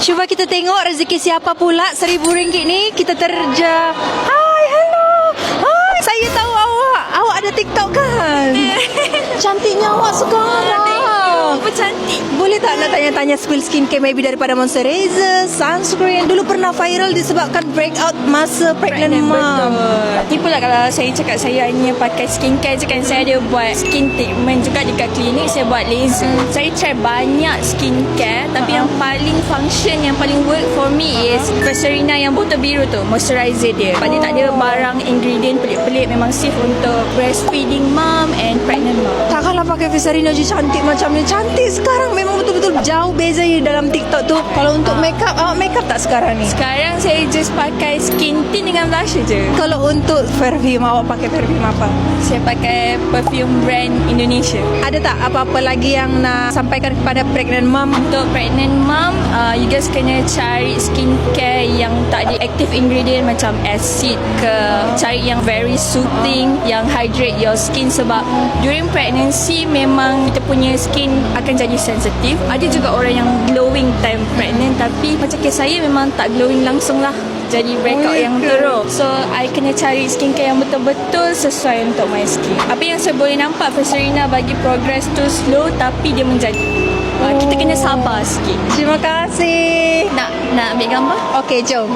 Cuba kita tengok rezeki siapa pula RM1,000 ni. Kita terja. Hai, hello. Hai, saya tahu awak. Awak ada TikTok kan? Cantiknya awak sekarang. Apa cantik. Boleh tak nak tanya-tanya spill skincare maybe daripada moisturizer, sunscreen. Dulu pernah viral disebabkan breakout masa pregnant mom. Betul. Ni pula kalau saya cakap saya hanya pakai skincare je kan. Saya ada buat skin treatment juga dekat klinik. Saya buat laser. Saya try banyak skincare. Tapi yang paling function, yang paling work for me is Festerina yang botol biru tu. Moisturizer dia. Sebab dia tak ada barang ingredient pelik-pelik. Memang safe untuk breastfeeding mom and pregnant mom. Takkanlah pakai Festerina je cantik macam ni. Cantik sekarang. Memang betul-betul jauh beza dalam TikTok tu. Kalau untuk makeup, awak makeup tak sekarang ni? Sekarang saya just pakai skin tint dengan blusher je. Kalau untuk perfume, awak pakai perfume apa? Saya pakai perfume brand Indonesia. Ada tak apa-apa lagi yang nak sampaikan kepada pregnant mom? Untuk pregnant mom, you guys kena cari skincare yang tak ada active ingredient macam acid ke. Cari yang very soothing, yang hydrate your skin. Sebab during pregnancy memang kita punya skin akan jadi sensitif. Ada juga orang yang glowing time pregnant, tapi macam kes saya memang tak glowing langsung lah. Jadi breakout yang teruk. So I kena cari skincare yang betul-betul sesuai untuk my skin. Apa yang saya boleh nampak, Festerina bagi progress tu slow tapi dia menjadi. Kita kena sabar sikit. Terima kasih. Nak ambil gambar? Okey, jom.